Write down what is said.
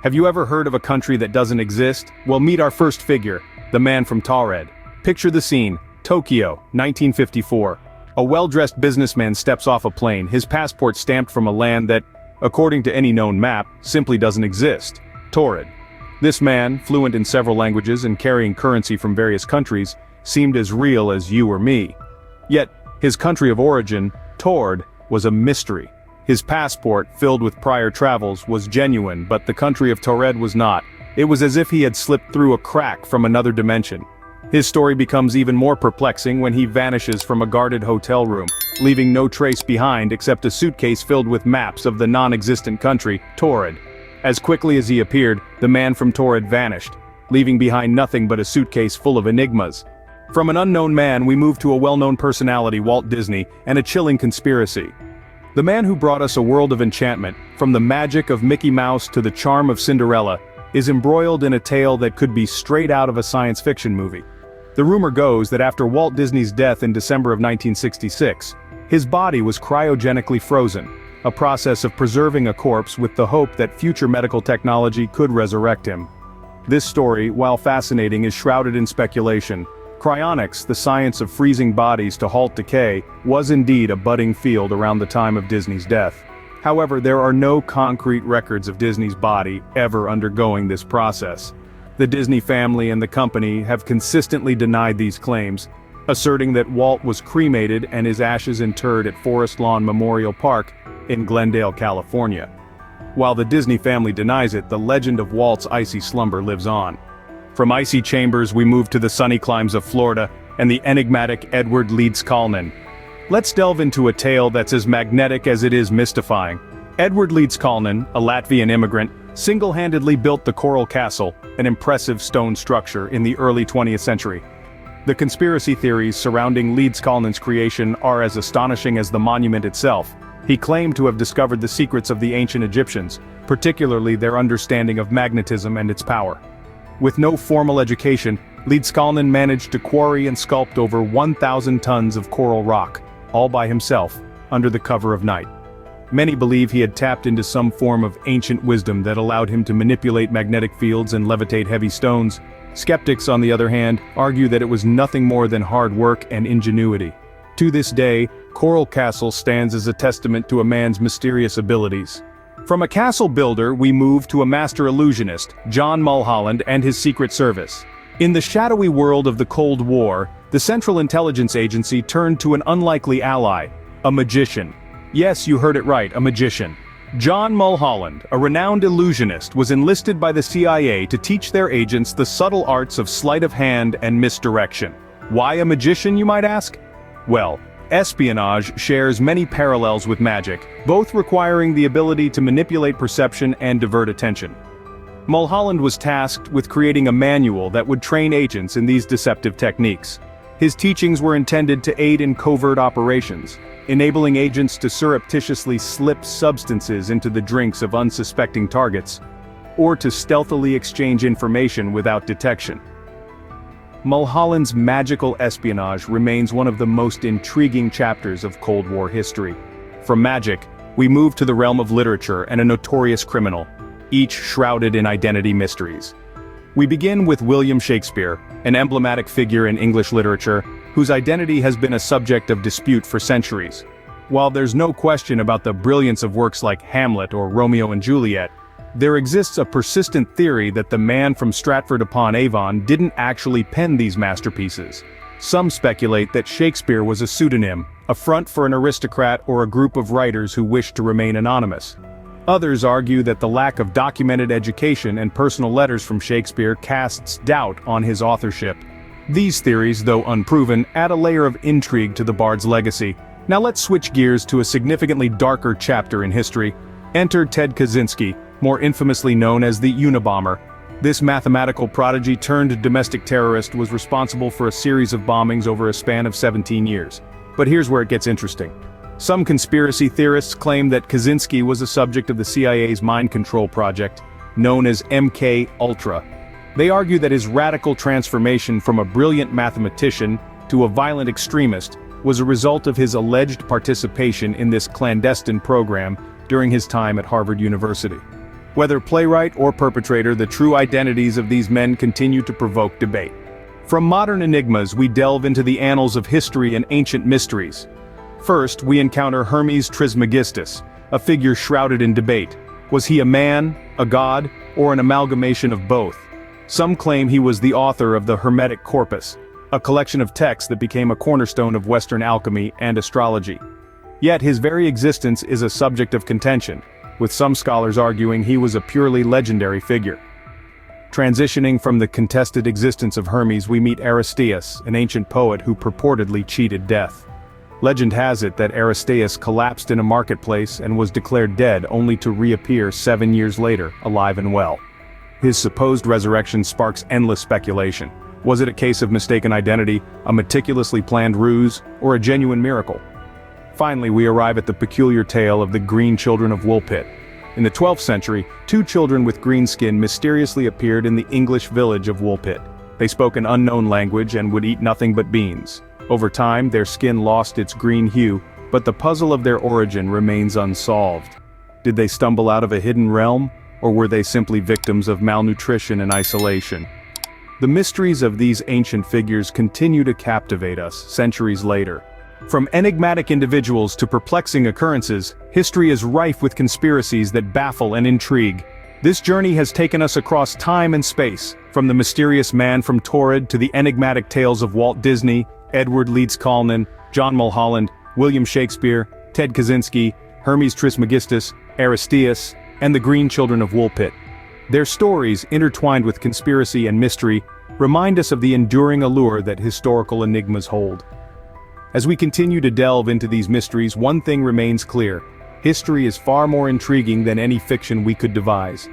Have you ever heard of a country that doesn't exist? Well, meet our first figure, the man from Taured. Picture the scene, Tokyo, 1954. A well-dressed businessman steps off a plane, his passport stamped from a land that, according to any known map, simply doesn't exist. Taured. This man, fluent in several languages and carrying currency from various countries, seemed as real as you or me. Yet, his country of origin, Taured, was a mystery. His passport, filled with prior travels, was genuine, but the country of Taured was not. It was as if he had slipped through a crack from another dimension. His story becomes even more perplexing when he vanishes from a guarded hotel room, leaving no trace behind except a suitcase filled with maps of the non-existent country, Taured. As quickly as he appeared, the man from Taured vanished, leaving behind nothing but a suitcase full of enigmas. From an unknown man we move to a well-known personality, Walt Disney, and a chilling conspiracy. The man who brought us a world of enchantment, from the magic of Mickey Mouse to the charm of Cinderella, is embroiled in a tale that could be straight out of a science fiction movie. The rumor goes that after Walt Disney's death in December of 1966, his body was cryogenically frozen, a process of preserving a corpse with the hope that future medical technology could resurrect him. This story, while fascinating, is shrouded in speculation. Cryonics, the science of freezing bodies to halt decay, was indeed a budding field around the time of Disney's death. However, there are no concrete records of Disney's body ever undergoing this process. The Disney family and the company have consistently denied these claims, asserting that Walt was cremated and his ashes interred at Forest Lawn Memorial Park in Glendale, California. While the Disney family denies it, the legend of Walt's icy slumber lives on. From icy chambers we move to the sunny climes of Florida and the enigmatic Edward Leeds Cullen. Let's delve into a tale that's as magnetic as it is mystifying. Edward Leeds Cullen, a Latvian immigrant, single-handedly built the Coral Castle, an impressive stone structure in the early 20th century. The conspiracy theories surrounding Leeds Cullen's creation are as astonishing as the monument itself. He claimed to have discovered the secrets of the ancient Egyptians, particularly their understanding of magnetism and its power. With no formal education, Leeds Cullen managed to quarry and sculpt over 1,000 tons of coral rock, all by himself, under the cover of night. Many believe he had tapped into some form of ancient wisdom that allowed him to manipulate magnetic fields and levitate heavy stones. Skeptics, on the other hand, argue that it was nothing more than hard work and ingenuity. To this day, Coral Castle stands as a testament to a man's mysterious abilities. From a castle builder we move to a master illusionist, John Mulholland, and his Secret Service. In the shadowy world of the Cold War, the Central Intelligence Agency turned to an unlikely ally, a magician. Yes, you heard it right, a magician. John Mulholland, a renowned illusionist, was enlisted by the CIA to teach their agents the subtle arts of sleight of hand and misdirection. Why a magician, you might ask? Well, espionage shares many parallels with magic, both requiring the ability to manipulate perception and divert attention. Mulholland was tasked with creating a manual that would train agents in these deceptive techniques. His teachings were intended to aid in covert operations, enabling agents to surreptitiously slip substances into the drinks of unsuspecting targets, or to stealthily exchange information without detection. Mulholland's magical espionage remains one of the most intriguing chapters of Cold War history. From magic, we move to the realm of literature and a notorious criminal, each shrouded in identity mysteries. We begin with William Shakespeare, an emblematic figure in English literature, whose identity has been a subject of dispute for centuries. While there's no question about the brilliance of works like Hamlet or Romeo and Juliet, there exists a persistent theory that the man from Stratford-upon-Avon didn't actually pen these masterpieces. Some speculate that Shakespeare was a pseudonym, a front for an aristocrat or a group of writers who wished to remain anonymous. Others argue that the lack of documented education and personal letters from Shakespeare casts doubt on his authorship. These theories, though unproven, add a layer of intrigue to the bard's legacy. Now let's switch gears to a significantly darker chapter in history. Enter Ted Kaczynski, more infamously known as the Unabomber. This mathematical prodigy turned domestic terrorist was responsible for a series of bombings over a span of 17 years. But here's where it gets interesting. Some conspiracy theorists claim that Kaczynski was a subject of the CIA's mind control project, known as MK Ultra. They argue that his radical transformation from a brilliant mathematician to a violent extremist was a result of his alleged participation in this clandestine program during his time at Harvard University. Whether playwright or perpetrator, the true identities of these men continue to provoke debate. From modern enigmas, we delve into the annals of history and ancient mysteries. First, we encounter Hermes Trismegistus, a figure shrouded in debate. Was he a man, a god, or an amalgamation of both? Some claim he was the author of the Hermetic Corpus, a collection of texts that became a cornerstone of Western alchemy and astrology. Yet his very existence is a subject of contention, with some scholars arguing he was a purely legendary figure. Transitioning from the contested existence of Hermes, we meet Aristeas, an ancient poet who purportedly cheated death. Legend has it that Aristeas collapsed in a marketplace and was declared dead only to reappear 7 years later, alive and well. His supposed resurrection sparks endless speculation. Was it a case of mistaken identity, a meticulously planned ruse, or a genuine miracle? Finally, we arrive at the peculiar tale of the Green Children of Woolpit. In the 12th century, 2 children with green skin mysteriously appeared in the English village of Woolpit. They spoke an unknown language and would eat nothing but beans. Over time, their skin lost its green hue, but the puzzle of their origin remains unsolved. Did they stumble out of a hidden realm, or were they simply victims of malnutrition and isolation? The mysteries of these ancient figures continue to captivate us centuries later. From enigmatic individuals to perplexing occurrences, history is rife with conspiracies that baffle and intrigue. This journey has taken us across time and space, from the mysterious man from Torrid to the enigmatic tales of Walt Disney, Edward Leeds Colnan, John Mulholland, William Shakespeare, Ted Kaczynski, Hermes Trismegistus, Aristeas, and the Green Children of Woolpit. Their stories, intertwined with conspiracy and mystery, remind us of the enduring allure that historical enigmas hold. As we continue to delve into these mysteries, one thing remains clear: history is far more intriguing than any fiction we could devise.